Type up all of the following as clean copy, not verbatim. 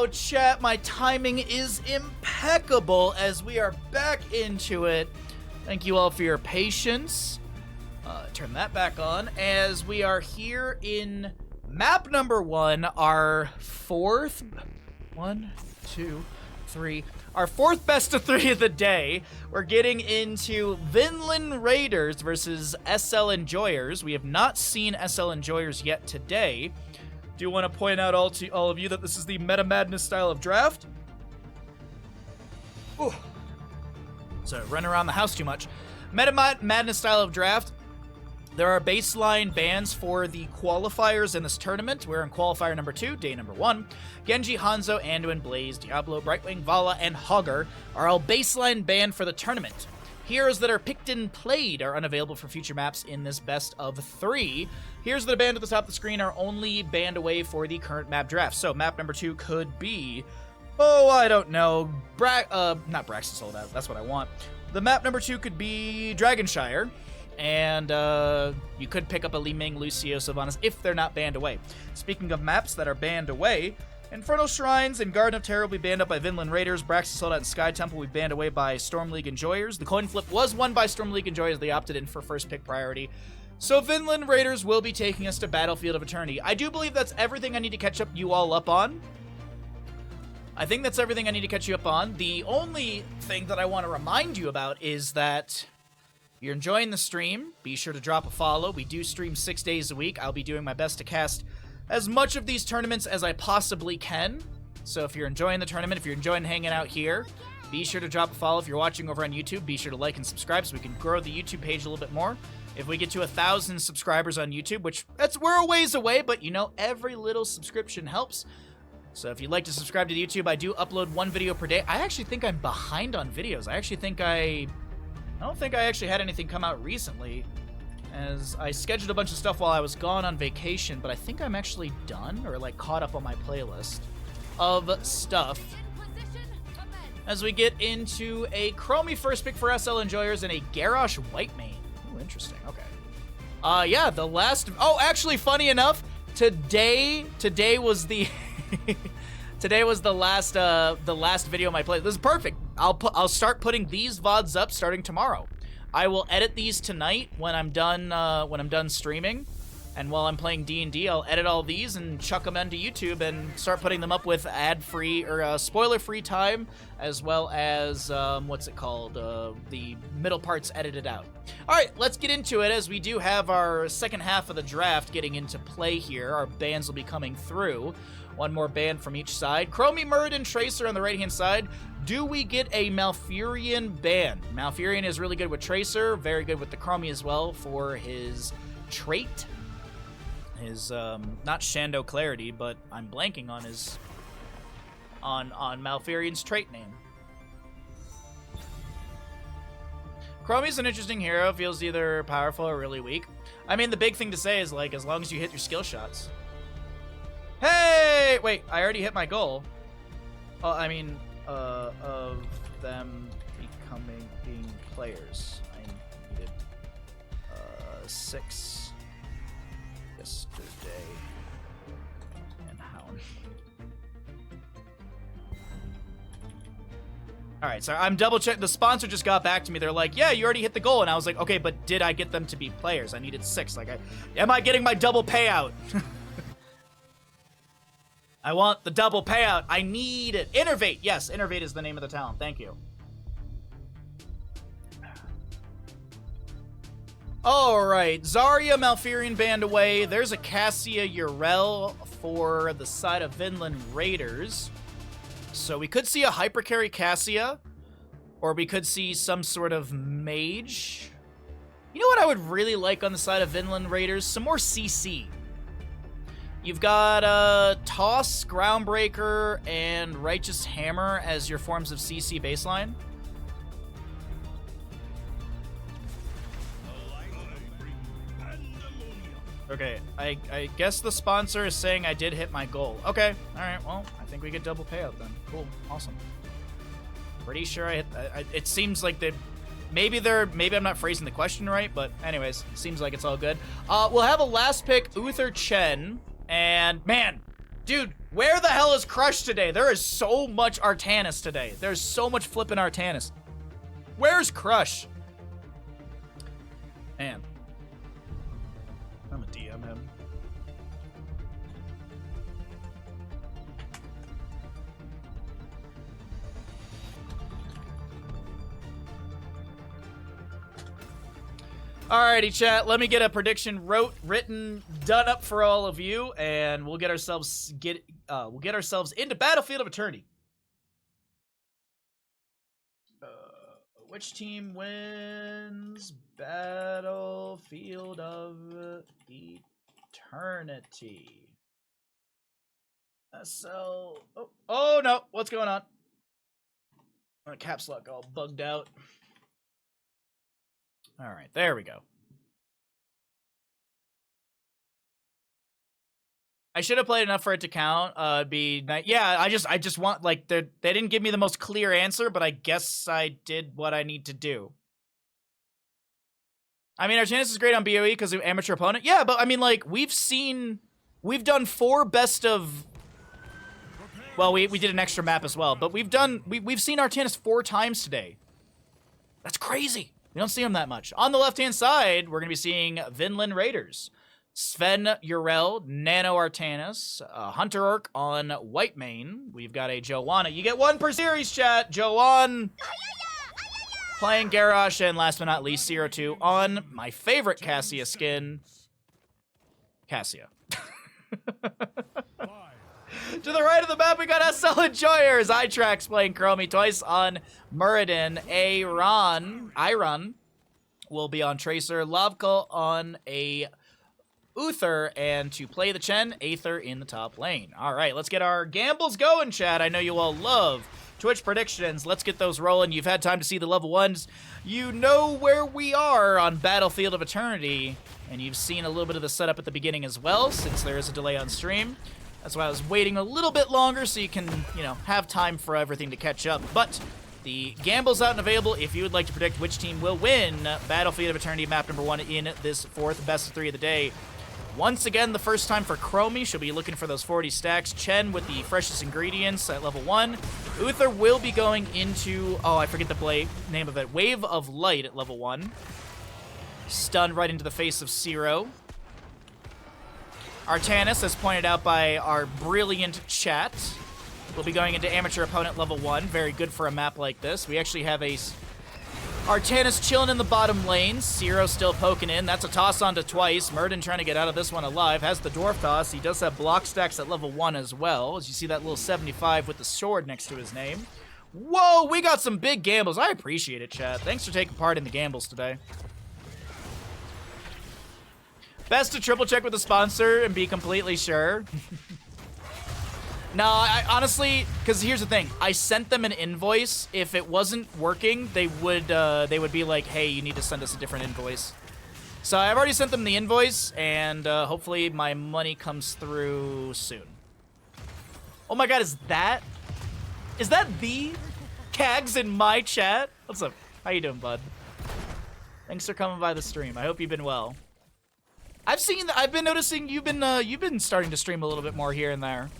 Oh, chat, my timing is impeccable as we are back into it. Thank you all for your patience. Turn that back on as we are here in map number 1, our fourth best of 3 of the day. We're getting into Vinland Raiders versus SL Enjoyers. We have not seen SL Enjoyers yet today. Do want to point out to all of you that this is the Meta Madness style of draft. Ooh. So run around the house too much. Meta Madness style of draft. There are baseline bans for the qualifiers in this tournament. We're in qualifier number 2, day number 1. Genji, Hanzo, Anduin, Blaze, Diablo, Brightwing, Vala, and Hogger are all baseline banned for the tournament. Heroes that are picked and played are unavailable for future maps in this best of 3. Heroes that are banned at the top of the screen are only banned away for the current map draft. So map number 2 could be, oh, I don't know, not Braxton sold out, that's what I want. The map number 2 could be Dragonshire. And you could pick up a Li Ming, Lucio, Sylvanas if they're not banned away. Speaking of maps that are banned away, Infernal Shrines and Garden of Terror will be banned up by Vinland Raiders. Braxton Sold Out and Sky Temple will be banned away by Storm League Enjoyers. The coin flip was won by Storm League Enjoyers. They opted in for first pick priority. So Vinland Raiders will be taking us to Battlefield of Eternity. I do believe that's everything I need to catch up you all up on. I think that's everything I need to catch you up on. The only thing that I want to remind you about is that if you're enjoying the stream, be sure to drop a follow. We do stream 6 days a week. I'll be doing my best to cast as much of these tournaments as I possibly can. So if you're enjoying the tournament, if you're enjoying hanging out here, be sure to drop a follow. If you're watching over on YouTube, be sure to like and subscribe so we can grow the YouTube page a little bit more. If we get to 1,000 subscribers on YouTube, which we're a ways away, but you know, every little subscription helps. So if you'd like to subscribe to YouTube, I do upload 1 video per day. I actually think I'm behind on videos. I don't think I actually had anything come out recently, as I scheduled a bunch of stuff while I was gone on vacation, but I think I'm actually done, or like caught up on my playlist of stuff. As we get into a Chromie first pick for SL Enjoyers and a Garrosh Whitemane. Ooh, interesting, okay. Yeah, the last, actually, funny enough, today was the... Today was the last video of my play. This is perfect. I'll start putting these VODs up starting tomorrow. I will edit these tonight when I'm done streaming, and while I'm playing D&D, I'll edit all these and chuck them into YouTube and start putting them up with ad-free or spoiler-free time, as well as the middle parts edited out. All right, let's get into it, as we do have our second half of the draft getting into play here. Our bans will be coming through. 1 more ban from each side. Chromie, Muradin, Tracer on the right-hand side. Do we get a Malfurion ban? Malfurion is really good with Tracer, very good with the Chromie as well for his trait. His, not Shando Clarity, but I'm blanking on his, on Malfurion's trait name. Chromie's an interesting hero, feels either powerful or really weak. I mean, the big thing to say is, like, as long as you hit your skill shots. Hey! Wait, I already hit my goal. I mean, of them being players. I needed 6 yesterday. And Hound. Alright, so I'm double checking. The sponsor just got back to me. They're like, yeah, you already hit the goal. And I was like, okay, but did I get them to be players? I needed 6. Like, am I getting my double payout? I want the double payout. I need it. Innervate. Yes, Innervate is the name of the talent. Thank you. All right. Zarya, Malfurion banned away. There's a Cassia Urel for the side of Vinland Raiders. So we could see a Hypercarry Cassia, or we could see some sort of mage. You know what I would really like on the side of Vinland Raiders? Some more CC. You've got Toss, Groundbreaker, and Righteous Hammer as your forms of CC baseline. Okay, I guess the sponsor is saying I did hit my goal. Okay, alright, well, I think we get double payout then. Cool, awesome. Pretty sure I hit... it seems like they... Maybe I'm not phrasing the question right, but anyways, it seems like it's all good. We'll have a last pick, Uther Chen. And, man, Dude, where the hell is Crush today? There is so much Artanis today. There's so much flipping Artanis. Where's Crush? Man. I'm a DM him. Alrighty, chat. Let me get a prediction written, done up for all of you, and we'll get ourselves into Battlefield of Eternity. Which team wins Battlefield of Eternity? Oh no, what's going on? My caps lock all bugged out. All right, there we go. I should have played enough for it to count. Yeah, I just want, like, they didn't give me the most clear answer, but I guess I did what I need to do. I mean, Artanis is great on BOE because of amateur opponent. Yeah, but I mean, like, we've done 4 best of. Well, we did an extra map as well, but we've seen Artanis 4 times today. That's crazy. We don't see him that much. On the left-hand side, we're going to be seeing Vinland Raiders. Sven Urel, Nano Artanis, Hunter Orc on Whitemane. We've got a Joanna. You get 1 per series, chat. Joanne playing Garrosh, and last but not least, 0-2 on my favorite Cassia skin, Cassia. To the right of the map, we got SL Enjoyers. iTrax playing Chromie twice on Muradin. Iron will be on Tracer. Lavka on a Uther, and to play the Chen, Aether in the top lane. All right, let's get our gambles going, chat. I know you all love Twitch predictions. Let's get those rolling. You've had time to see the level 1s. You know where we are on Battlefield of Eternity, and you've seen a little bit of the setup at the beginning as well, since there is a delay on stream. That's why I was waiting a little bit longer so you can, have time for everything to catch up. But the gamble's out and available if you would like to predict which team will win Battlefield of Eternity map number 1 in this 4th best of 3 of the day. Once again, the first time for Chromie. She'll be looking for those 40 stacks. Chen with the freshest ingredients at level 1. Uther will be going into, I forget the name of it, Wave of Light at level 1. Stunned right into the face of Zero. Artanis, as pointed out by our brilliant chat, will be going into Amateur Opponent level 1. Very good for a map like this. We actually have a Artanis chilling in the bottom lane. Zero still poking in. That's a toss onto twice. Murden trying to get out of this one alive. Has the Dwarf Toss. He does have block stacks at level 1 as well. As you see that little 75 with the sword next to his name. Whoa, we got some big gambles. I appreciate it, chat. Thanks for taking part in the gambles today. Best to triple check with the sponsor and be completely sure. No, I honestly, because here's the thing. I sent them an invoice. If it wasn't working, they would be like, hey, you need to send us a different invoice. So I've already sent them the invoice, and hopefully my money comes through soon. Oh my god, is that the Cags in my chat? What's up? How you doing, bud? Thanks for coming by the stream. I hope you've been well. I've been noticing you've been starting to stream a little bit more here and there.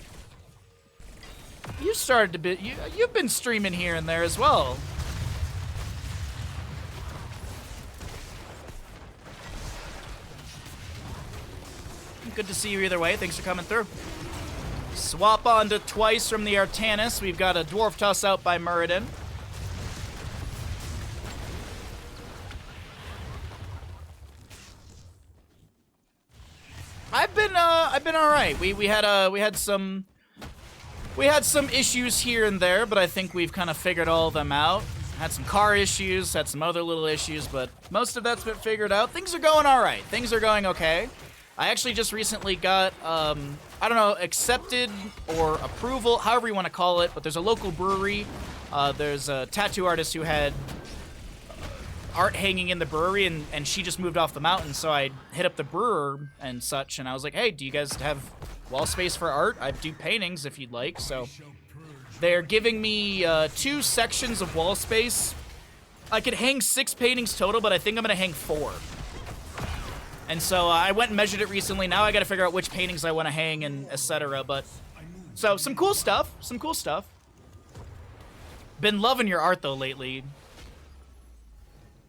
You've been streaming here and there as well. Good to see you either way. Thanks for coming through. Swap on to twice from the Artanis. We've got a Dwarf Toss out by Muradin. I've been all right. We had some issues here and there, but I think we've kind of figured all of them out. Had some car issues, had some other little issues, but most of that's been figured out. Things are going all right. Things are going okay. I actually just recently got, I don't know, accepted or approval, however you want to call it, but there's a local brewery. There's a tattoo artist who had art hanging in the brewery, and she just moved off the mountain, so I hit up the brewer and such, and I was like, hey, do you guys have wall space for art? I do paintings if you'd like. So they're giving me 2 sections of wall space. I could hang 6 paintings total, but I think I'm gonna hang 4. And so I went and measured it recently. Now I gotta figure out which paintings I want to hang and etc. But So, some cool stuff. Some cool stuff. Been loving your art, though, lately.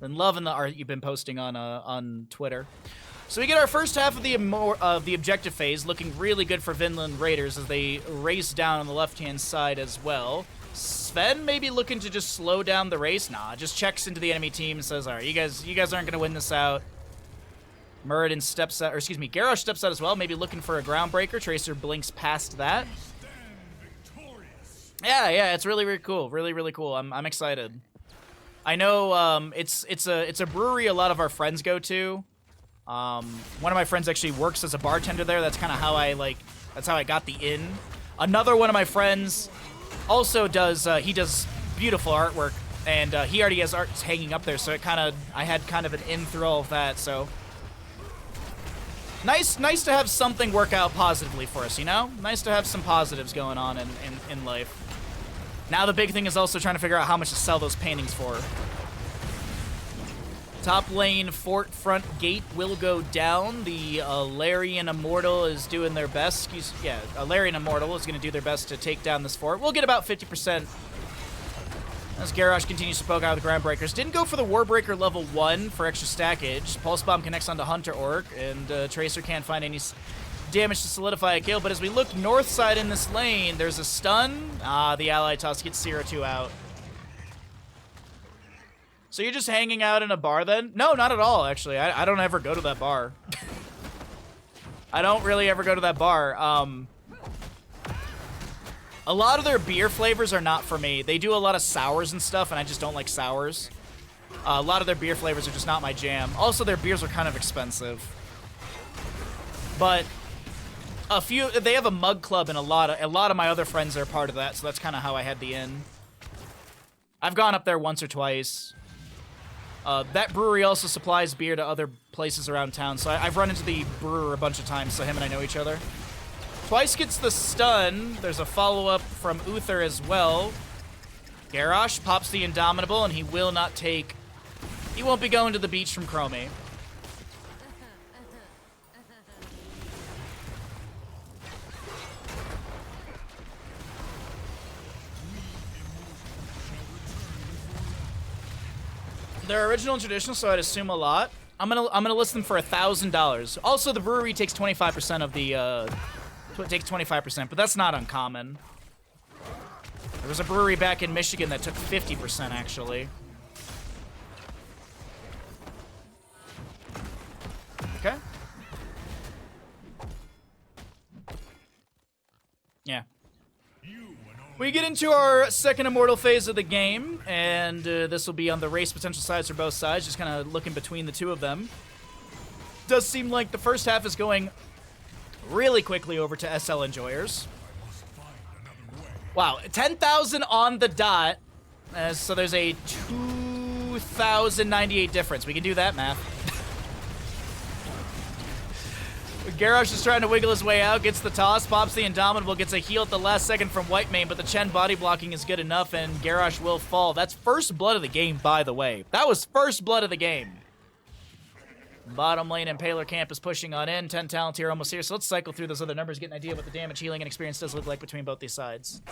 Been loving the art you've been posting on Twitter. So we get our first half of the objective phase, looking really good for Vinland Raiders as they race down on the left-hand side as well. Sven maybe looking to just slow down the race. Nah, just checks into the enemy team and says, all right, you guys aren't going to win this out. Muradin steps out, or excuse me, Garrosh steps out as well, maybe looking for a groundbreaker. Tracer blinks past that. Yeah, it's really, really cool. Really, really cool. I'm excited. I know it's a brewery a lot of our friends go to. One of my friends actually works as a bartender there. That's kind of how that's how I got the inn. Another one of my friends also does, he does beautiful artwork, and he already has art hanging up there, so I had kind of an in through all of that, so. Nice to have something work out positively for us, you know? Nice to have some positives going on in life. Now the big thing is also trying to figure out how much to sell those paintings for. Top lane fort front gate will go down. The Alarian Immortal is doing their best. Alarian Immortal is going to do their best to take down this fort. We'll get about 50% as Garrosh continues to poke out with the Groundbreakers. Didn't go for the Warbreaker level 1 for extra stackage. Pulse Bomb connects onto Hunter Orc, and Tracer can't find any damage to solidify a kill. But as we look north side in this lane, there's a stun. The ally toss gets 0-2 out. So you're just hanging out in a bar then? No, not at all, actually. I don't ever go to that bar. I don't really ever go to that bar. A lot of their beer flavors are not for me. They do a lot of sours and stuff, and I just don't like sours. A lot of their beer flavors are just not my jam. Also, their beers are kind of expensive. But they have a mug club, and a lot of my other friends are part of that, so that's kind of how I had the inn. I've gone up there once or twice. That brewery also supplies beer to other places around town, so I've run into the brewer a bunch of times, so him and I know each other. Twice gets the stun. There's a follow-up from Uther as well. Garrosh pops the Indomitable, and he will not take... He won't be going to the beach from Chromie. They're original and traditional, so I'd assume a lot. I'm gonna list them for $1,000. Also, the brewery takes 25% of the takes 25%, but that's not uncommon. There was a brewery back in Michigan that took 50% actually. Okay. Yeah. We get into our second Immortal phase of the game, and this will be on the race potential sides for both sides, just kind of looking between the two of them. Does seem like the first half is going really quickly over to SL Enjoyers. Wow, 10,000 on the dot, so there's a 2,098 difference. We can do that math. Garrosh is trying to wiggle his way out, gets the toss, pops the Indomitable, gets a heal at the last second from Whitemane, but the Chen body blocking is good enough, and Garrosh will fall. That's first blood of the game, by the way. That was first blood of the game. Bottom lane, Impaler Camp is pushing on in. 10 talent here, almost here, so let's cycle through those other numbers, get an idea what the damage, healing, and experience does look like between both these sides.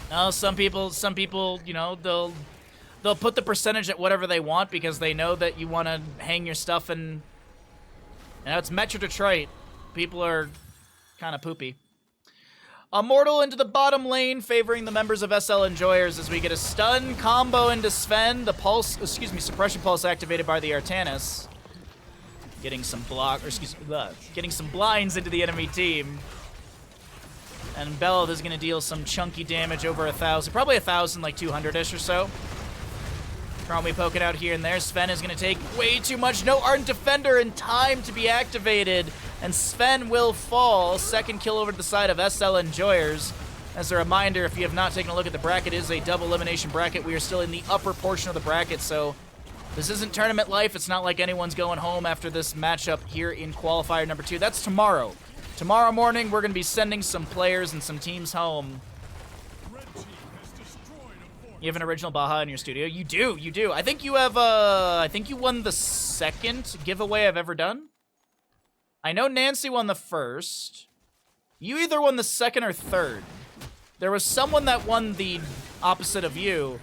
Now, some people, you know, they'll put the percentage at whatever they want because they know that you want to hang your stuff in... You know, it's Metro Detroit. People are kind of poopy. Immortal into the bottom lane, favoring the members of SL Enjoyers as we get a stun combo into Sven. The pulse, suppression pulse activated by the Artanis. Getting some getting some blinds into the enemy team. And Belloth is going to deal some chunky damage over 1,000, probably 1,000, like 200-ish or so. Chromie poking out here and there. Sven is going to take way too much. No Ardent Defender in time to be activated. And Sven will fall. Second kill over to the side of SL Enjoyers. As a reminder, if you have not taken a look at the bracket, it is a double elimination bracket. We are still in the upper portion of the bracket, so this isn't tournament life. It's not like anyone's going home after this matchup here in Qualifier number 2. That's tomorrow. Tomorrow morning, we're going to be sending some players and some teams home. You have an original Baja in your studio? You do. I think you have, I think you won the second giveaway I've ever done. I know Nancy won the first. You either won the second or third. There was someone that won the opposite of you.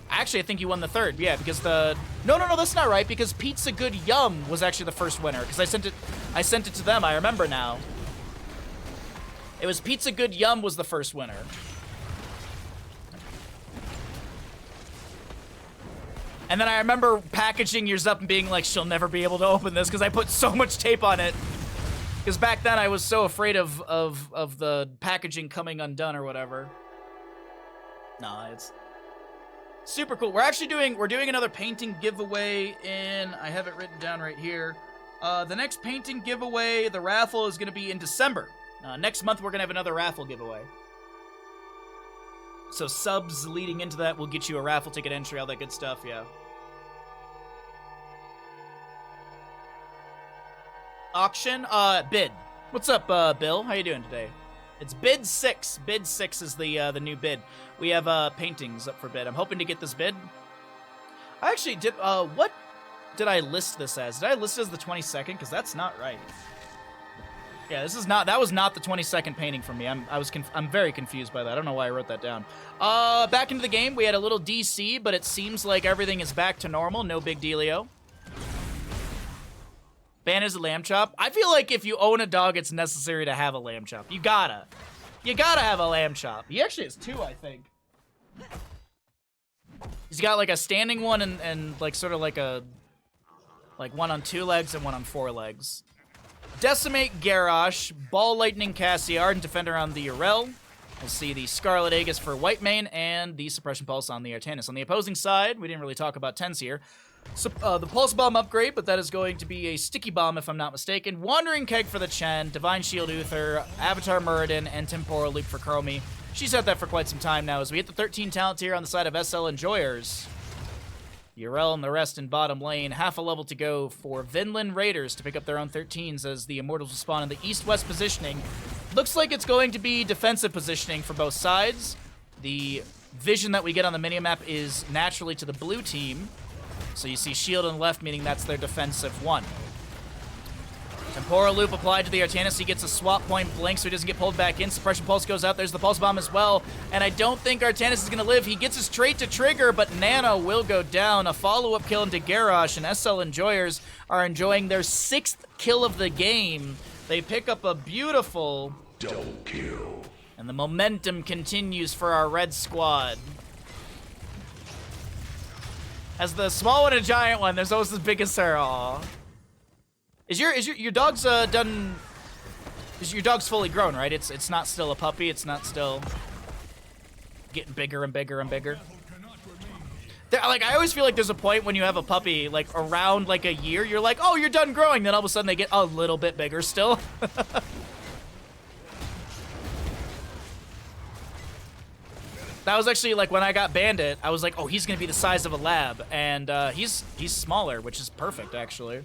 Actually, I think you won the third. Yeah, because the... No, that's not right, because Pizza Good Yum was actually the first winner, because I sent it to them. I remember now. It was Pizza Good Yum was the first winner. And then I remember packaging yours up and being like, she'll never be able to open this because I put so much tape on it. Because back then I was so afraid of the packaging coming undone or whatever. No, it's super cool. We're doing another painting giveaway in, I have it written down right here. The next painting giveaway, the raffle is going to be in December. Next month we're going to have another raffle giveaway. So subs leading into that will get you a raffle ticket entry, all that good stuff, yeah. Auction, bid. What's up, Bill? How you doing today? It's bid 6. Bid 6 is the new bid. We have paintings up for bid. I'm hoping to get this bid. I actually did. What did I list this as? Did I list it as the 22nd? Because that's not right. Yeah, this is not. That was not the 22nd painting from me. I'm very confused by that. I don't know why I wrote that down. Back into the game. We had a little DC, but it seems like everything is back to normal. No big dealio. Ban is a lamb chop. I feel like if you own a dog, it's necessary to have a lamb chop. You gotta have a lamb chop. He actually has 2, I think. He's got like a standing one and like sort of like one on 2 legs and one on 4 legs. Decimate Garrosh, Ball Lightning Cassiar, and Defender on the Urel. We'll see the Scarlet Aegis for Whitemane and the Suppression Pulse on the Artanis. On the opposing side, we didn't really talk about tens here. So, the Pulse Bomb upgrade, but that is going to be a Sticky Bomb if I'm not mistaken. Wandering Keg for the Chen, Divine Shield Uther, Avatar Muradin, and Temporal Loop for Chromie. She's had that for quite some time now as we hit the 13 talent tier on the side of SL Enjoyers. Urel and the rest in bottom lane. Half a level to go for Vinland Raiders to pick up their own 13s as the Immortals will spawn in the east-west positioning. Looks like it's going to be defensive positioning for both sides. The vision that we get on the minimap is naturally to the blue team. So you see shield on the left, meaning that's their defensive one. Temporal Loop applied to the Artanis. He gets a swap point blink so he doesn't get pulled back in. Suppression Pulse goes out. There's the Pulse Bomb as well. And I don't think Artanis is going to live. He gets his trait to trigger, but Nano will go down. A follow-up kill into Garrosh, and SL Enjoyers are enjoying their 6th kill of the game. They pick up a beautiful double kill. And the momentum continues for our red squad. As the small one and giant one, there's always the biggest hair. Aw. Is your dog's done? Is your dog's fully grown, right? It's not still a puppy. It's not still getting bigger and bigger and bigger. Like I always feel like there's a point when you have a puppy, like around like a year, you're like, oh, you're done growing. Then all of a sudden they get a little bit bigger still. That was actually like when I got Bandit, I was like, oh, he's gonna be the size of a lab, and he's smaller, which is perfect actually.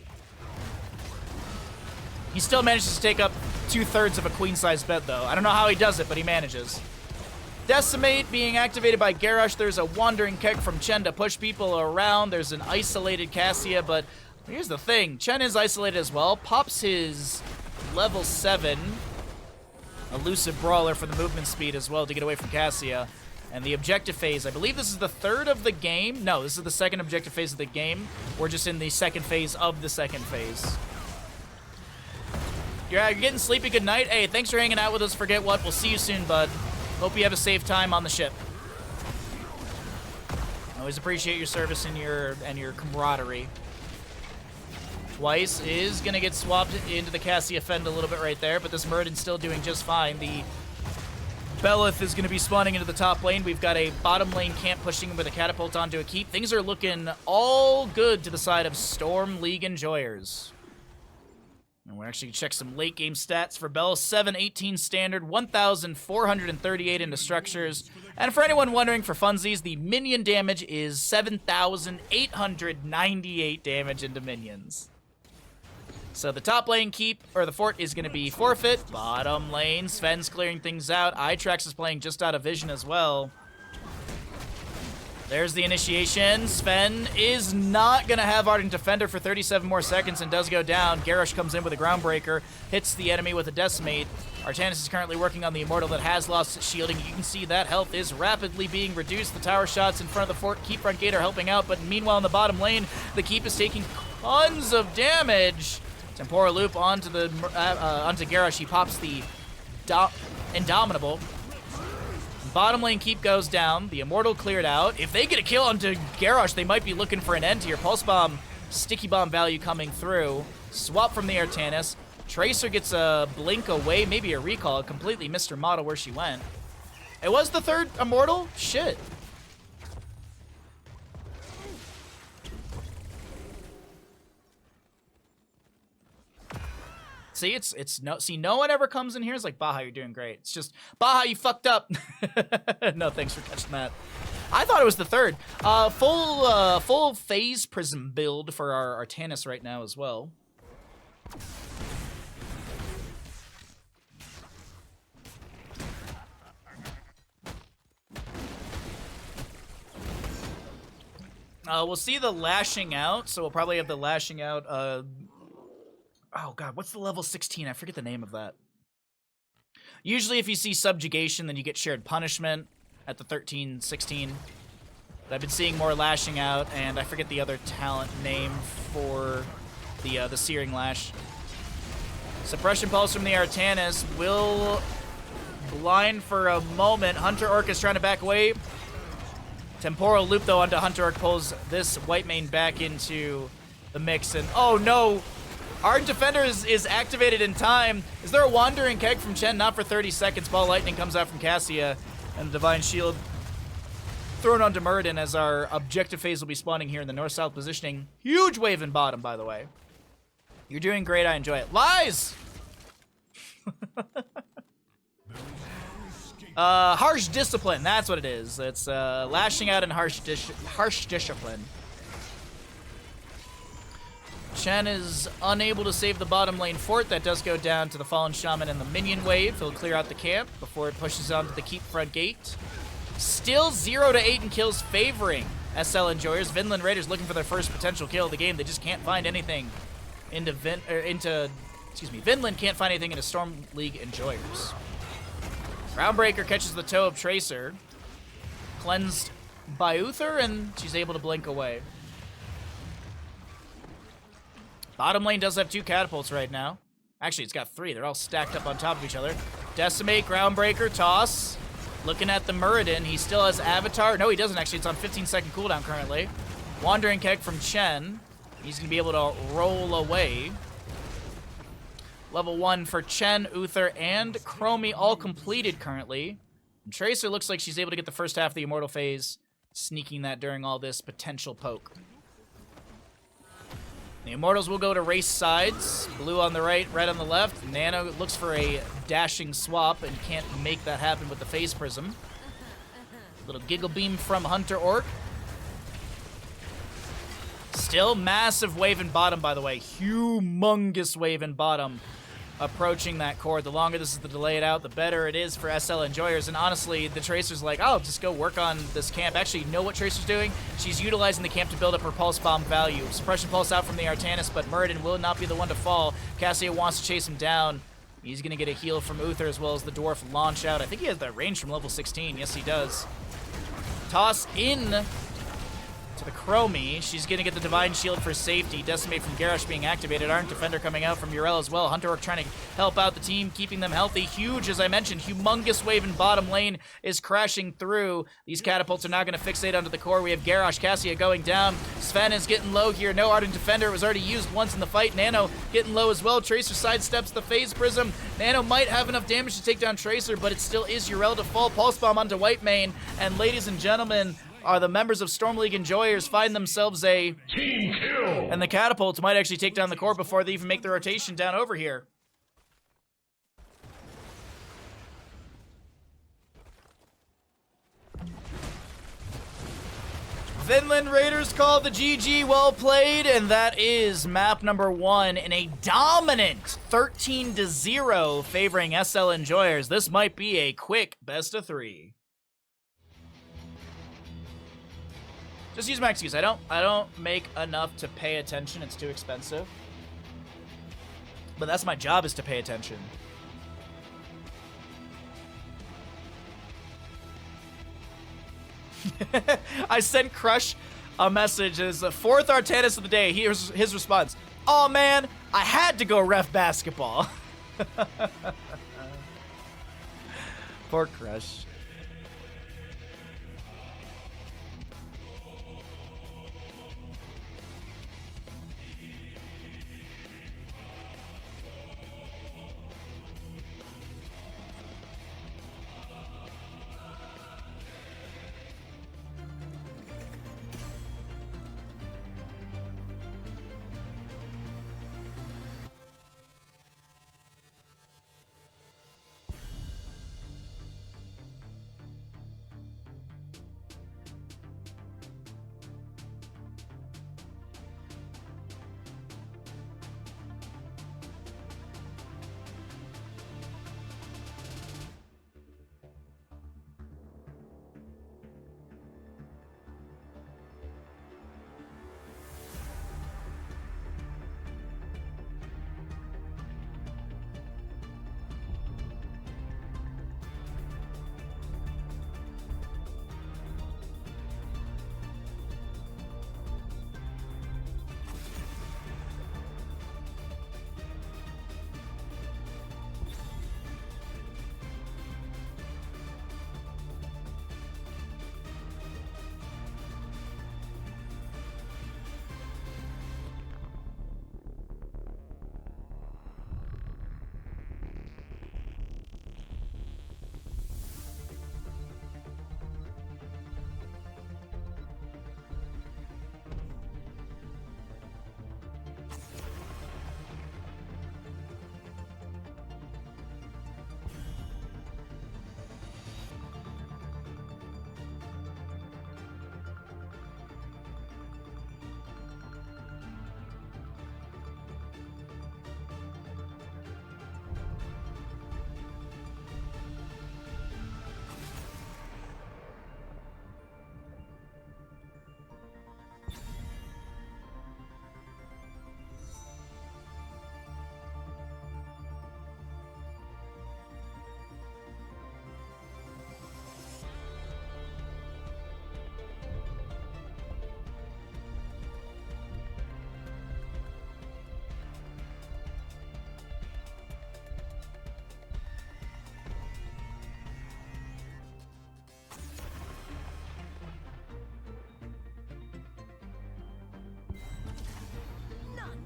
He still manages to take up 2/3 of a queen-size bed though. I don't know how he does it, but he manages. Decimate being activated by Garrosh. There's a Wandering Keg from Chen to push people around. There's an isolated Cassia, but here's the thing. Chen is isolated as well. Pops his level 7 elusive brawler for the movement speed as well to get away from Cassia. And the objective phase, I believe this is the 3rd of the game. No, this is the 2nd objective phase of the game. We're just in the 2nd phase of the 2nd phase. You're getting sleepy. Good night. Hey, thanks for hanging out with us. Forget what. We'll see you soon, bud. Hope you have a safe time on the ship. Always appreciate your service and your camaraderie. Twice is gonna get swapped into the Cassia Fend a little bit right there, but this Muradin's still doing just fine. The Belith is going to be spawning into the top lane. We've got a bottom lane camp pushing with a catapult onto a keep. Things are looking all good to the side of Storm League Enjoyers. And we'll actually check some late game stats for Bell. 718 standard, 1,438 into structures. And for anyone wondering, for funsies, the minion damage is 7,898 damage into minions. So the top lane keep, or the fort, is going to be forfeit. Bottom lane, Sven's clearing things out. Itrax is playing just out of vision as well. There's the initiation. Sven is not going to have Ardent Defender for 37 more seconds and does go down. Garrosh comes in with a Groundbreaker, hits the enemy with a Decimate. Artanis is currently working on the Immortal that has lost its shielding. You can see that health is rapidly being reduced. The tower shots in front of the fort Keep front gate are helping out, but meanwhile in the bottom lane, the Keep is taking tons of damage. Temporal Loop onto Garrosh. He pops the Indomitable. Bottom lane Keep goes down. The Immortal cleared out. If they get a kill onto Garrosh, they might be looking for an end here. Pulse Bomb, Sticky Bomb value coming through. Swap from the Artanis. Tracer gets a blink away, maybe a recall. Completely missed her model where she went. It was the third Immortal? Shit. See, no one ever comes in here. It's like, Baha, you're doing great. It's just, Baha, you fucked up. No, thanks for catching that. I thought it was the third. Full phase prism build for our Artanis right now as well. We'll see the lashing out, so we'll probably have the lashing out, oh god, what's the level 16? I forget the name of that. Usually if you see subjugation, then you get shared punishment at the 13, 16. But I've been seeing more lashing out, and I forget the other talent name for the Searing Lash. Suppression Pulse from the Artanis will blind for a moment. Hunter Orc is trying to back away. Temporal Loop, though, onto Hunter Orc pulls this white mane back into the mix, and oh no! Ardent Defender is activated in time. Is there a Wandering Keg from Chen? Not for 30 seconds. Ball Lightning comes out from Cassia, and the Divine Shield thrown onto Muradin as our objective phase will be spawning here in the north-south positioning. Huge wave in bottom, by the way. You're doing great. I enjoy it. Lies! Harsh Discipline. That's what it is. It's lashing out and harsh discipline. Chen is unable to save the bottom lane fort. That does go down to the Fallen Shaman and the minion wave. He'll clear out the camp before it pushes onto the Keep front gate. Still 0 to 8 in kills favoring SL Enjoyers. Vinland Raiders looking for their first potential kill of the game. They just can't find anything Vinland can't find anything into Storm League Enjoyers. Groundbreaker catches the toe of Tracer. Cleansed by Uther, and she's able to blink away. Bottom lane does have 2 catapults right now. Actually, it's got 3. They're all stacked up on top of each other. Decimate, Groundbreaker, toss. Looking at the Muradin. He still has Avatar. No, he doesn't actually. It's on 15-second cooldown currently. Wandering Keg from Chen. He's going to be able to roll away. Level 1 for Chen, Uther, and Chromie all completed currently. And Tracer looks like she's able to get the first half of the Immortal phase, sneaking that during all this potential poke. The Immortals will go to race sides. Blue on the right, red on the left. Nano looks for a dashing swap and can't make that happen with the Phase Prism. Little Giggle Beam from Hunter Orc. Still massive wave in bottom, by the way. Humongous wave in bottom approaching that core. The longer this is to delay it out, the better it is for SL Enjoyers. And honestly, the Tracer's like, oh, just go work on this camp. Actually, you know what Tracer's doing? She's utilizing the camp to build up her Pulse Bomb value. Suppression Pulse out from the Artanis, but Muradin will not be the one to fall. Cassia wants to chase him down. He's going to get a heal from Uther as well as the Dwarf launch out. I think he has that range from level 16. Yes, he does. Toss in to the Chromie. She's going to get the Divine Shield for safety. Decimate from Garrosh being activated. Ardent Defender coming out from Urel as well. Hunter Orc trying to help out the team, keeping them healthy. Huge, as I mentioned, humongous wave in bottom lane is crashing through. These catapults are now going to fixate onto the core. We have Garrosh, Cassia going down. Sven is getting low here. No Ardent Defender. It was already used once in the fight. Nano getting low as well. Tracer sidesteps the Phase Prism. Nano might have enough damage to take down Tracer, but it still is Urel to fall. Pulse Bomb onto White Mane. And ladies and gentlemen, are the members of Storm League Enjoyers find themselves a team kill. And the catapults might actually take down the core before they even make the rotation down over here. Vinland Raiders call the GG, well played, and that is map number 1 in a dominant 13-0 favoring SL Enjoyers. This might be a quick best of 3. Just use my excuse. I don't make enough to pay attention. It's too expensive. But that's my job, is to pay attention. I sent Crush a message as the 4th Artanis of the day. Here's his response. Oh man, I had to go ref basketball. Poor Crush.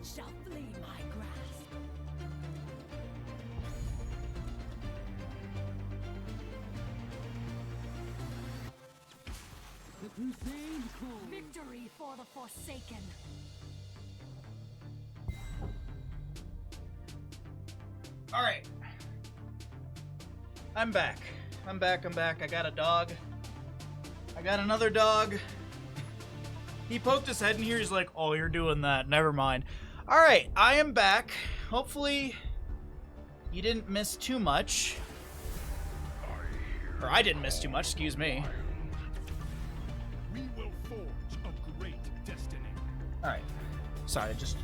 Shall flee my grasp. The crusade calls. Victory for the Forsaken. All right. I'm back. I'm back. I got a dog. I got another dog. He poked his head in here. He's like, oh, you're doing that. Never mind. All right, I am back. Hopefully, you didn't miss too much. Or I didn't miss too much, excuse me. We will forge a great destiny. All right. Sorry, just...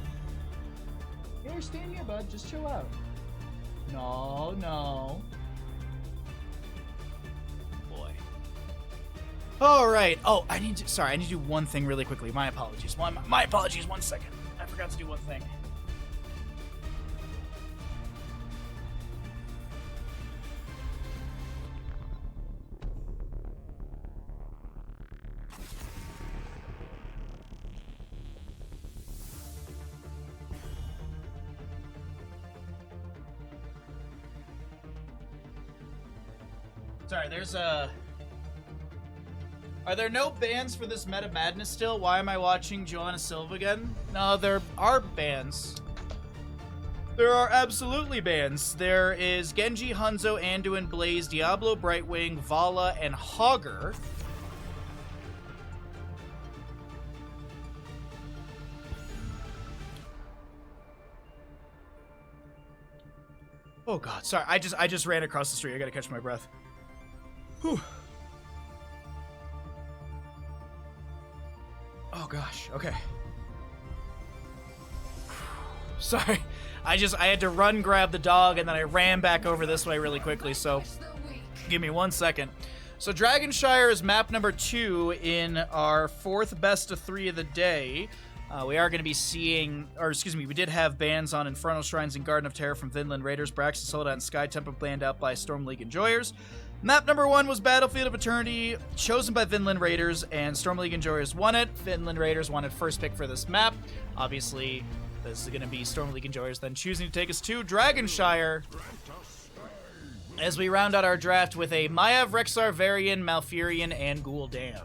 You understand here, bud. Just chill out. No. Boy. All right. Oh, I need to do one thing really quickly. My apologies. My apologies. 1 second. I forgot to do one thing. Sorry, there's a... Are there no bans for this Meta Madness still? Why am I watching Joanna Silva again? No, there are bans. There are absolutely bans. There is Genji, Hanzo, Anduin, Blaze, Diablo, Brightwing, Vala, and Hogger. Oh god, sorry. I just ran across the street. I gotta catch my breath. Whew. Oh gosh, okay. Sorry. I had to run grab the dog and then I ran back over this way really quickly, so give me 1 second. So Dragonshire is map number 2 in our 4th best of 3 of the day. We are going to be seeing, or excuse me, we did have bans on Infernal Shrines and Garden of Terror from Vinland Raiders, Braxton Sold Out, and Sky Temple banned out by Storm League Enjoyers. Map number 1 was Battlefield of Eternity, chosen by Vinland Raiders, and Storm League Enjoyers won it. Vinland Raiders wanted first pick for this map. Obviously, this is going to be Storm League Enjoyers then choosing to take us to Dragonshire as we round out our draft with a Mayav, Rexar, Varian, Malfurion, and Gul'dan.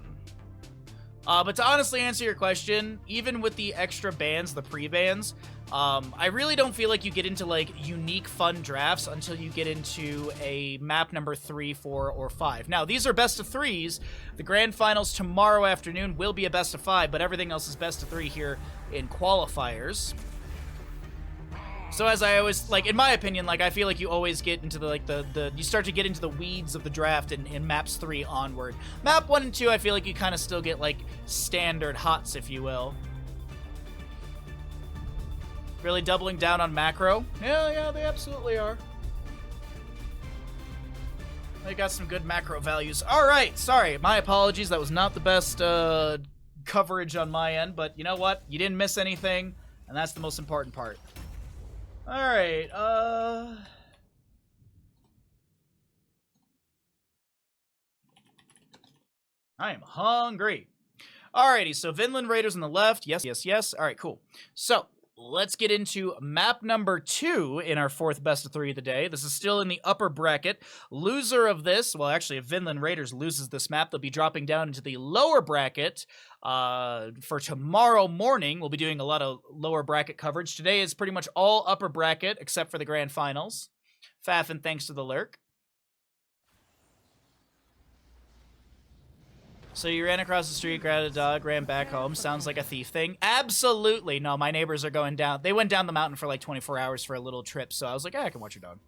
But to honestly answer your question, even with the extra bans, the pre-bans, I really don't feel like you get into, like, unique fun drafts until you get into a map number 3, 4, or 5. Now, these are best of 3s. The grand finals tomorrow afternoon will be a best of 5, but everything else is best of 3 here in qualifiers. So as I always, like, in my opinion, like, I feel like you always get into the you start to get into the weeds of the draft in maps 3 onward. Map 1 and 2, I feel like you kind of still get, like, standard hots, if you will. Really doubling down on macro? Yeah, they absolutely are. They got some good macro values. All right, sorry, my apologies. That was not the best coverage on my end, but you know what? You didn't miss anything, and that's the most important part. All right, I am hungry. Alrighty, so Vinland Raiders on the left. Yes, yes, yes. All right, cool. So let's get into map number 2 in our 4th best of 3 of the day. This is still in the upper bracket. Loser of this, well, actually, if Vinland Raiders loses this map, they'll be dropping down into the lower bracket. For tomorrow morning, we'll be doing a lot of lower bracket coverage. Today is pretty much all upper bracket, except for the grand finals. Faffin, thanks to the lurk. So you ran across the street, grabbed a dog, ran back home. Sounds like a thief thing. Absolutely. No, my neighbors are going down. They went down the mountain for like 24 hours for a little trip, so I was like, I can watch your dog.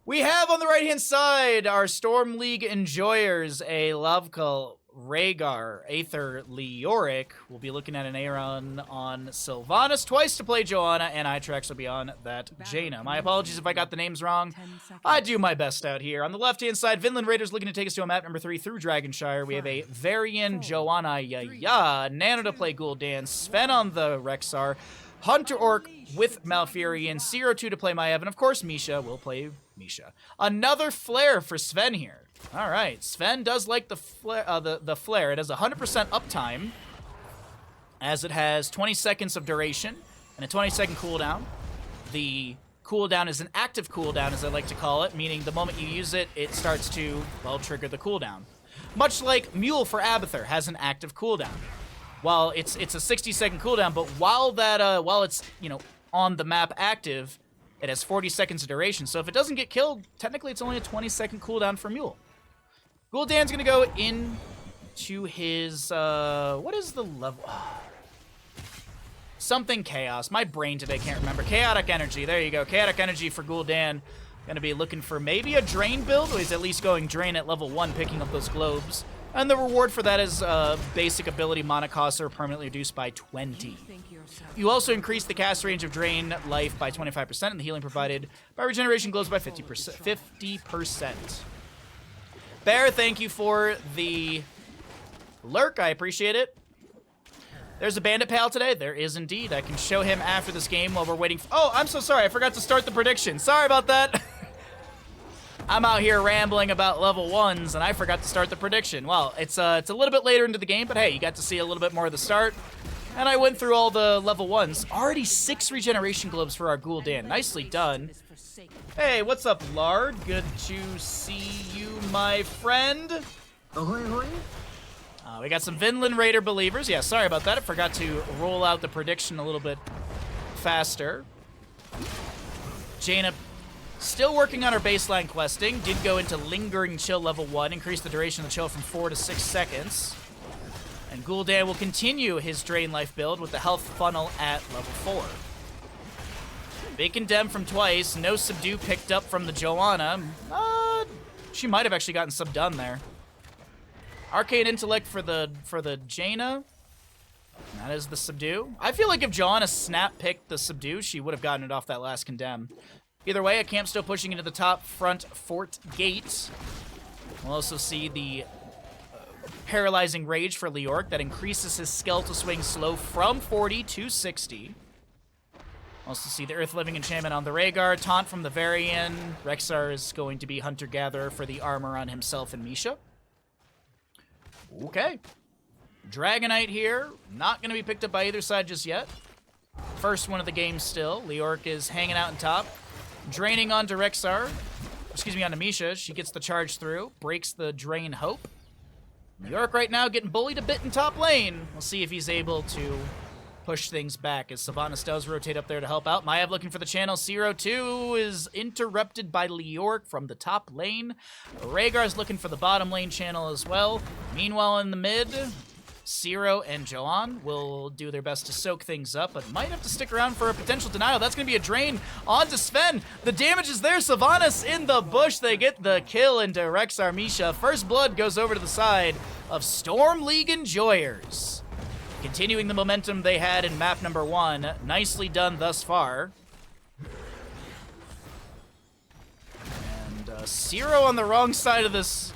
We have on the right-hand side our Storm League Enjoyers, a Lovekull, Rhaegar, Aether, Leoric. We'll be looking at an Aeron on Sylvanas twice to play Joanna, and Itrax will be on that Jaina. My apologies if I got the names wrong. I do my best out here. On the left-hand side, Vinland Raiders looking to take us to a map number 3 through Dragonshire. We have a Varian, Joanna, Nano to play Gul'dan, Sven on the Rexar, Hunter Orc with Malfurion, Zero-2 to play Maiev, and of course Misha will play Misha. Another flare for Sven here. All right, Sven does like the flare. It has 100% uptime, as it has 20 seconds of duration and a 20-second cooldown. The cooldown is an active cooldown, as I like to call it, meaning the moment you use it, it starts to, well, trigger the cooldown. Much like Mule for Abathur has an active cooldown. While it's a 60-second cooldown, but while it's, you know, on the map active, it has 40 seconds of duration. So if it doesn't get killed, technically it's only a 20-second cooldown for Mule. Gul'dan's gonna go into his, what is the level? Something Chaos. My brain today can't remember. Chaotic Energy. There you go. Chaotic Energy for Gul'dan. Gonna be looking for maybe a Drain build, or he's at least going Drain at level 1, picking up those globes. And the reward for that is basic ability mana costs are permanently reduced by 20. You also increase the cast range of Drain life by 25% and the healing provided by regeneration globes by 50%. Bear, thank you for the lurk. I appreciate it. There's a bandit pal today. There is indeed. I can show him after this game while we're waiting. Oh, I'm so sorry. I forgot to start the prediction. Sorry about that. I'm out here rambling about level 1s, and I forgot to start the prediction. Well, it's a little bit later into the game, but hey, you got to see a little bit more of the start. And I went through all the level 1s. Already 6 regeneration globes for our Gul'dan. Nicely done. Hey, what's up, Lard? Good to see you, my friend. Ahoy, ahoy. We got some Vinland Raider believers. Yeah, sorry about that. I forgot to roll out the prediction a little bit faster. Jaina still working on her baseline questing. Did go into Lingering Chill level 1. Increased the duration of the chill from 4 to 6 seconds. And Gul'dan will continue his Drain Life build with the health funnel at level 4. Big Condemn from twice. No Subdue picked up from the Joanna. She might have actually gotten subdone there. Arcane Intellect for the Jaina. That is the subdue. I feel like if Joanna snap picked the subdue, she would have gotten it off that last condemn. Either way, a camp still pushing into the top front fort gate. We'll also see the paralyzing rage for Leorc that increases his skeletal swing slow from 40 to 60. Also see the Earth Living enchantment on the Rhaegar, taunt from the Varian. Rexxar is going to be hunter-gatherer for the armor on himself and Misha. Okay. Dragonite here, not going to be picked up by either side just yet. First one of the game still. Leorc is hanging out in top, draining onto Rexxar. Excuse me, onto Misha. She gets the charge through, breaks the Drain Hope. Leorc right now getting bullied a bit in top lane. We'll see if he's able to push things back as Sylvanas does rotate up there to help out. Maiev looking for the channel. Zero 2 is interrupted by Leorc from the top lane. Rhaegar's looking for the bottom lane channel as well. Meanwhile, in the mid, Zero and Joanne will do their best to soak things up, but might have to stick around for a potential denial. That's going to be a drain onto Sven. The damage is there. Sylvanas in the bush. They get the kill into Rexxar Misha. First blood goes over to the side of Storm League Enjoyers. Continuing the momentum they had in map number 1. Nicely done thus far. And Zero on the wrong side of this.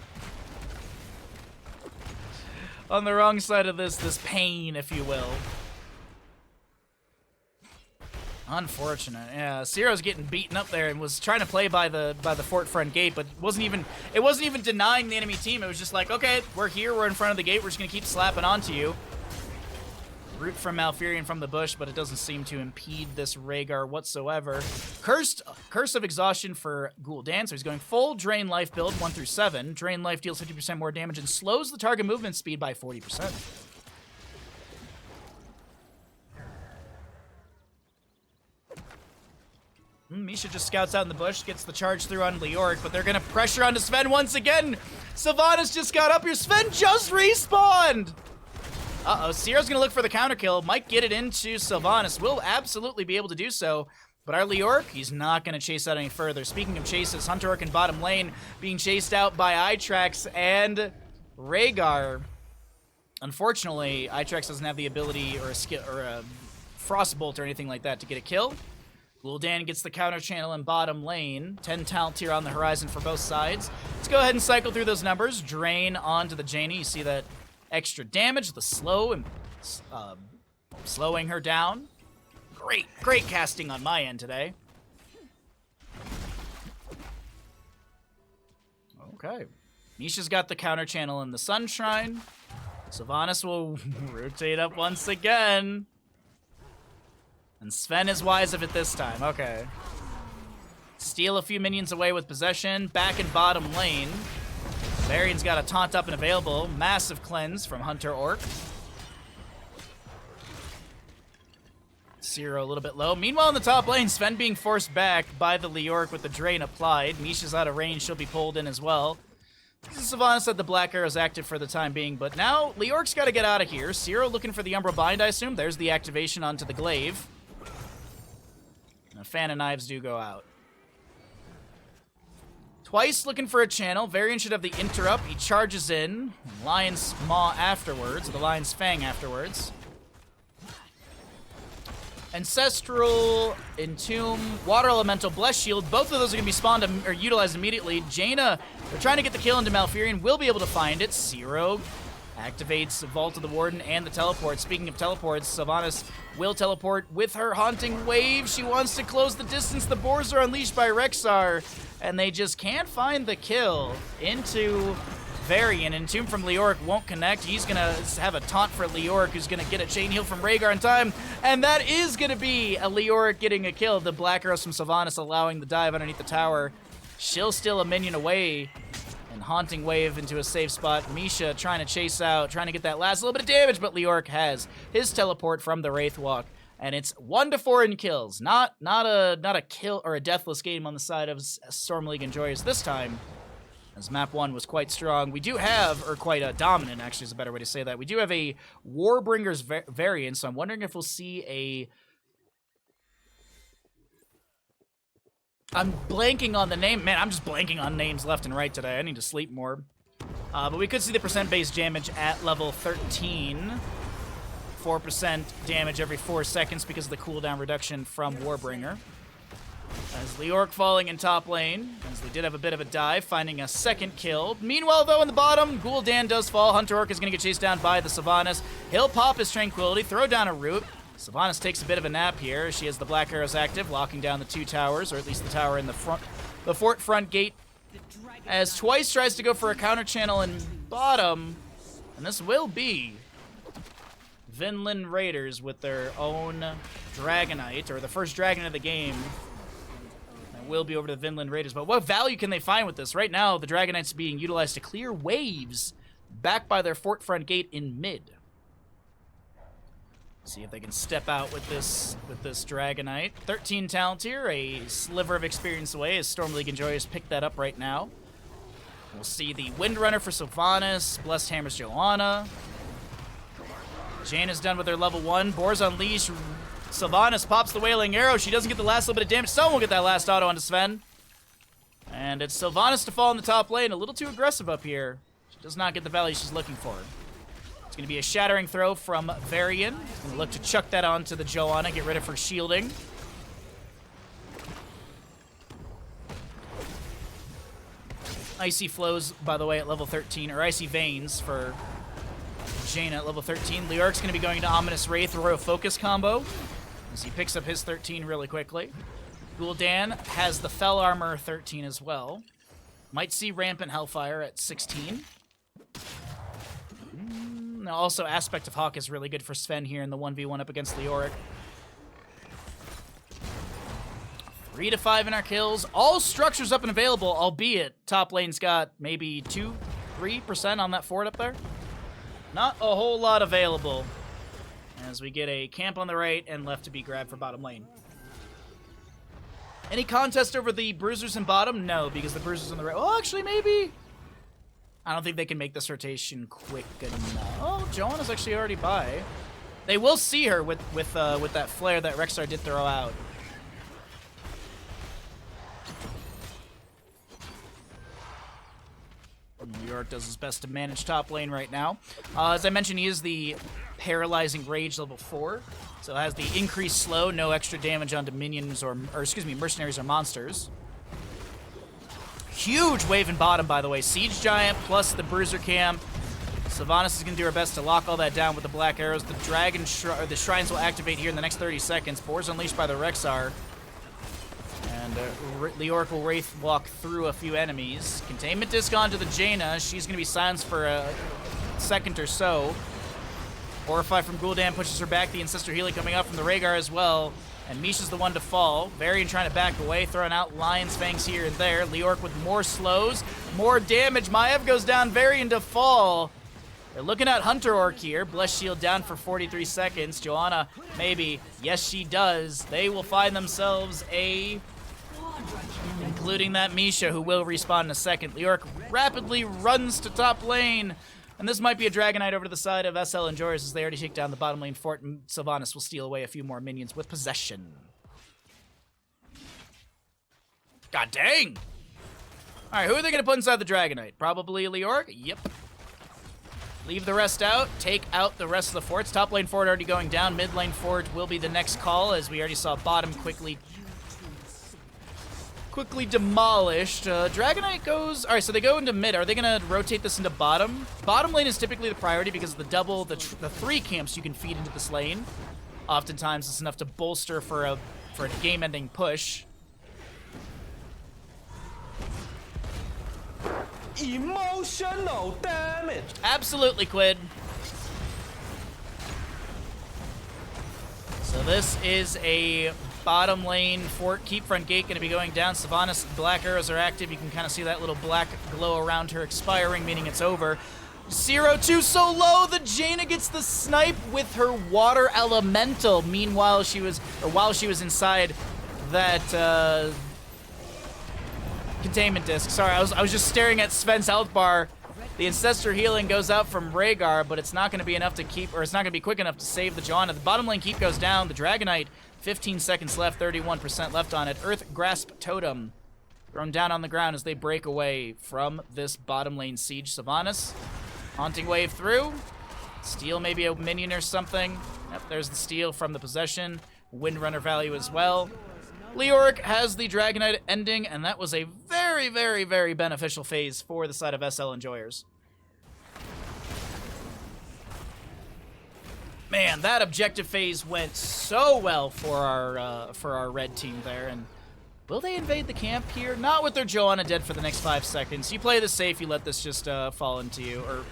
On the wrong side of this pain, if you will. Unfortunate. Yeah, Zero's getting beaten up there and was trying to play by the fort front gate, but it wasn't even denying the enemy team. It was just like, okay, we're here, we're in front of the gate, we're just gonna keep slapping onto you. Root from Malfurion from the bush, but it doesn't seem to impede this Rhaegar whatsoever. Curse of Exhaustion for Gul'dan, so he's going full Drain Life build, 1 through 7. Drain Life deals 50% more damage and slows the target movement speed by 40%. Misha just scouts out in the bush, gets the charge through on Leorc, but they're gonna pressure onto Sven once again. Sylvanas just got up here. Sven just respawned! Uh-oh, Zero's gonna look for the counter kill. Might get it into Sylvanas. Will absolutely be able to do so. But our Leorc, he's not gonna chase out any further. Speaking of chases, Hunter Orc in bottom lane being chased out by Itrax and Rhaegar. Unfortunately, Itrax doesn't have the ability or a skill or a Frostbolt or anything like that to get a kill. Gul'dan gets the counter channel in bottom lane. 10 talent here on the horizon for both sides. Let's go ahead and cycle through those numbers. Drain onto the Janey. You see that extra damage, the slow, and slowing her down. Great casting on my end today. Okay. Nisha's got the counter channel in the Sunshrine. Sylvanas will rotate up once again. And Sven is wise of it this time. Okay. Steal a few minions away with possession. Back in bottom lane. Varian's got a taunt up and available. Massive cleanse from Hunter Orc. Zero a little bit low. Meanwhile, in the top lane, Sven being forced back by the Leorc with the drain applied. Misha's out of range. She'll be pulled in as well. Sylvanas said the Black Arrow's active for the time being, but now Leorc's got to get out of here. Zero looking for the Umbra Bind, I assume. There's the activation onto the Glaive. Now, Fan of Knives do go out. Twice looking for a channel. Varian should have the interrupt. He charges in. Lion's Maw afterwards, or the Lion's Fang afterwards. Ancestral, Entomb, Water Elemental, Bless Shield. Both of those are going to be spawned or utilized immediately. Jaina, they're trying to get the kill into Malfurion. Will be able to find it. Zero activates Vault of the Warden and the teleport. Speaking of teleports, Sylvanas will teleport with her Haunting Wave. She wants to close the distance. The boars are unleashed by Rexxar, and they just can't find the kill into Varian. Entomb from Leorc won't connect. He's going to have a taunt for Leorc, who's going to get a chain heal from Rhaegar in time, and that is going to be a Leorc getting a kill. The Black Arrows from Sylvanas allowing the dive underneath the tower. She'll steal a minion away, and Haunting Wave into a safe spot. Misha trying to chase out, trying to get that last little bit of damage, but Leorc has his teleport from the Wraithwalk, and it's 1-4 in kills. Not a kill or a deathless game on the side of Storm League Enjoyers this time, as map 1 was quite strong. We do have, or quite dominant actually is a better way to say that. We do have a Warbringer's variant, so I'm wondering if we'll see a... I'm blanking on the name. Man, I'm just blanking on names left and right today. I need to sleep more. But we could see the percent base damage at level 13 4% damage every 4 seconds because of the cooldown reduction from Warbringer. As Leorc falling in top lane, as they did have a bit of a dive, finding a second kill. Meanwhile, though, in the bottom, Gul'dan does fall. Hunter Orc is going to get chased down by the Sylvanas. He'll pop his Tranquility, throw down a root. Sylvanas takes a bit of a nap here. She has the Black Arrows active, locking down the 2 towers, or at least the tower in the fort front gate. As Twice tries to go for a counter channel in bottom, and this will be Vinland Raiders with their own Dragonite, or the first Dragon of the game. Will be over to the Vinland Raiders, but what value can they find with this? Right now, the Dragonite's being utilized to clear waves back by their fort front gate in mid. See if they can step out with this Dragonite. 13 talent here, a sliver of experience away as Storm League Enjoyers pick that up right now. We'll see the Windrunner for Sylvanas, Blessed Hammer's Joanna. Jaina's done with her level 1. Boar's Unleashed. Sylvanas pops the Wailing Arrow. She doesn't get the last little bit of damage. Someone will get that last auto onto Sven. And it's Sylvanas to fall in the top lane. A little too aggressive up here. She does not get the value she's looking for. It's going to be a Shattering Throw from Varian. He's going to look to chuck that onto the Joanna, get rid of her shielding. Icy Flows, by the way, at level 13, or Icy Veins for Jaina at level 13. Leorc's going to be going to Ominous Wraith Royal Focus combo as he picks up his 13 really quickly. Gul'dan has the Fell Armor 13 as well. Might see Rampant Hellfire at 16. Now also, Aspect of Hawk is really good for Sven here in the 1v1 up against Leoric. 3 to 5 in our kills. All structures up and available, albeit top lane's got maybe 2-3% on that fort up there. Not a whole lot available as we get a camp on the right and left to be grabbed for bottom lane. Any contest over the bruisers in bottom? No, because the bruisers on the right... Oh, actually, maybe. I don't think they can make this rotation quick enough. Oh, Joanna's actually already by. They will see her with that flare that Rexar did throw out. New York does his best to manage top lane right now. As I mentioned, he is the Paralyzing Rage level 4. So it has the increased slow, no extra damage onto minions or excuse me, mercenaries or monsters. Huge wave in bottom, by the way. Siege Giant plus the Bruiser Camp. Sylvanas is going to do her best to lock all that down with the Black Arrows. The the Shrines will activate here in the next 30 seconds. Boar's Unleashed by the Rexar. And Leoric will Wraith walk through a few enemies. Containment Disc onto the Jaina. She's going to be silenced for a second or so. Horrify from Gul'dan pushes her back. The Ancestor Healing coming up from the Rhaegar as well. And Misha's the one to fall. Varian trying to back away, throwing out Lion's Fangs here and there. Leoric with more slows, more damage. Maev goes down, Varian to fall. They're looking at Hunter Orc here. Blessed Shield down for 43 seconds. Joanna, maybe. Yes, she does. They will find themselves including that Misha, who will respawn in a second. Leoric rapidly runs to top lane. And this might be a Dragonite over to the side of SL Enjoyers as they already take down the bottom lane fort, and Sylvanas will steal away a few more minions with possession. God dang! Alright, who are they going to put inside the Dragonite? Probably Leoric? Yep. Leave the rest out. Take out the rest of the forts. Top lane fort already going down. Mid lane fort will be the next call, as we already saw bottom quickly demolished. Dragonite goes... Alright, so they go into mid. Are they going to rotate this into bottom? Bottom lane is typically the priority because of the 3 camps you can feed into this lane. Oftentimes, it's enough to bolster for a game-ending push. Emotional damage. Absolutely, Quid. So this is a bottom lane fort. Keep front gate going to be going down. Sylvanas' Black Arrows are active. You can kind of see that little black glow around her expiring, meaning it's over. 0-2 so low. The Jaina gets the snipe with her Water Elemental. Meanwhile, while she was inside that Containment Disc. Sorry, I was just staring at Sven's health bar. The Ancestor Healing goes out from Rhaegar, but it's not going to be enough to keep, or it's not going to be quick enough to save the Joanna. The bottom lane keep goes down. The Dragonite, 15 seconds left, 31% left on it. Earth Grasp Totem thrown down on the ground as they break away from this bottom lane siege. Sylvanas, Haunting Wave through. Steal maybe a minion or something. Yep, there's the steal from the possession. Windrunner value as well. Leoric has the Dragonite ending, and that was a very, very, very beneficial phase for the side of SL Enjoyers. Man, that objective phase went so well for our red team there, and will they invade the camp here? Not with their Johanna dead for the next 5 seconds. You play this safe, you let this just fall into you, or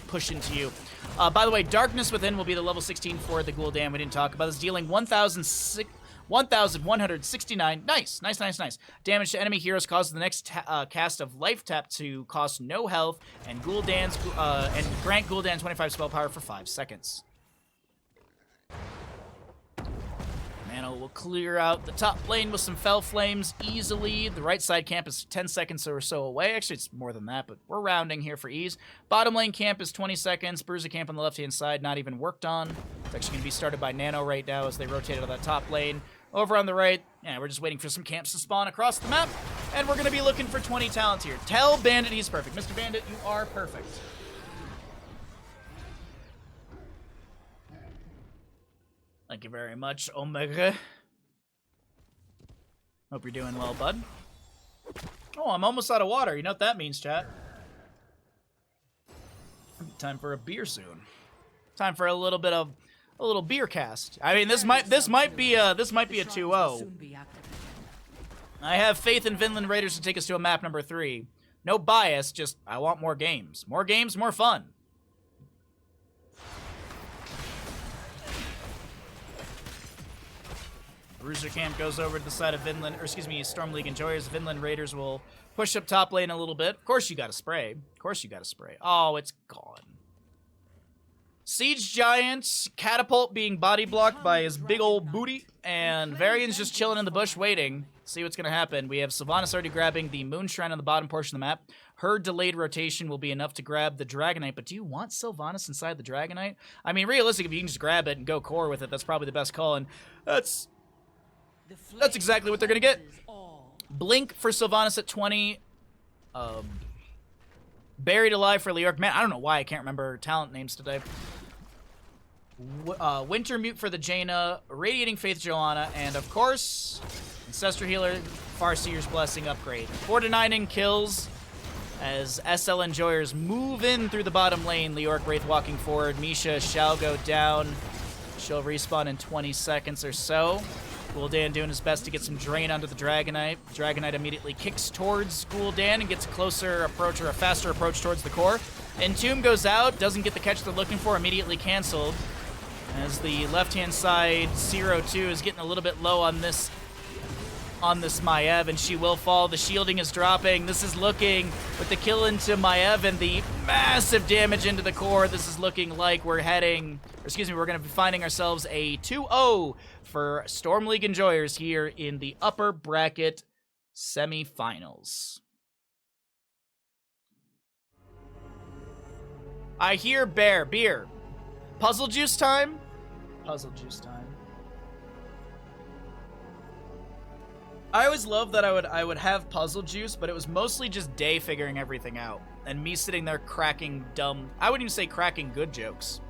push into you. By the way, Darkness Within will be the level 16 for the Gul'dan we didn't talk about. It's dealing 1,169. Nice. Damage to enemy heroes causes the next cast of Life Tap to cost no health, and and grant Gul'dan 25 spell power for 5 seconds. Mana will clear out the top lane with some Fell Flames easily. The right side camp is 10 seconds or so away. Actually, it's more than that, but we're rounding here for ease. Bottom lane camp is 20 seconds. Bruiser camp on the left-hand side, not even worked on. It's actually going to be started by Nano right now as they rotate out of that top lane. Over on the right, yeah, we're just waiting for some camps to spawn across the map, and we're going to be looking for 20 talents here. Tell Bandit he's perfect. Mr. Bandit, you are perfect. Thank you very much, Omega. Hope you're doing well, bud. Oh, I'm almost out of water. You know what that means, chat. Time for a beer soon. Time for a little beer cast. I mean, this might be a 2-0. I have faith in Vinland Raiders to take us to a map number 3. No bias, just I want more games. More games, more fun. Bruiser camp goes over to the side of Vinland, or excuse me, Storm League Enjoyers. Vinland Raiders will push up top lane a little bit. Of course you gotta spray. Oh, it's gone. Siege Giant, Catapult being body blocked by his big old booty, and Varian's just chilling in the bush waiting. See what's gonna happen. We have Sylvanas already grabbing the Moonshrine on the bottom portion of the map. Her delayed rotation will be enough to grab the Dragonite, but do you want Sylvanas inside the Dragonite? I mean, realistically, if you can just grab it and go core with it, that's probably the best call, and that's exactly what they're going to get. Blink for Sylvanas at 20. Buried Alive for Leoric. Man, I don't know why I can't remember talent names today. Winter Mute for the Jaina. Radiating Faith Johanna. And, of course, Ancestor Healer, Farseer's Blessing upgrade. 4-9 kills as SL Enjoyers move in through the bottom lane. Leoric Wraith walking forward. Misha shall go down. She'll respawn in 20 seconds or so. Gul'dan doing his best to get some drain onto the Dragonite. Dragonite immediately kicks towards Gul'dan and gets a closer approach, or a faster approach towards the core. Entomb goes out, doesn't get the catch they're looking for, immediately canceled. As the left-hand side, 0-2 is getting a little bit low on this Maiev, and she will fall. The shielding is dropping. This is looking, with the kill into Maiev and the massive damage into the core, this is looking like we're going to be finding ourselves a 2-0 for Storm League Enjoyers here in the upper bracket semifinals. I hear beer. Puzzle juice time? I always loved that I would have puzzle juice, but it was mostly just Day figuring everything out. And me sitting there cracking dumb, I wouldn't even say cracking good jokes.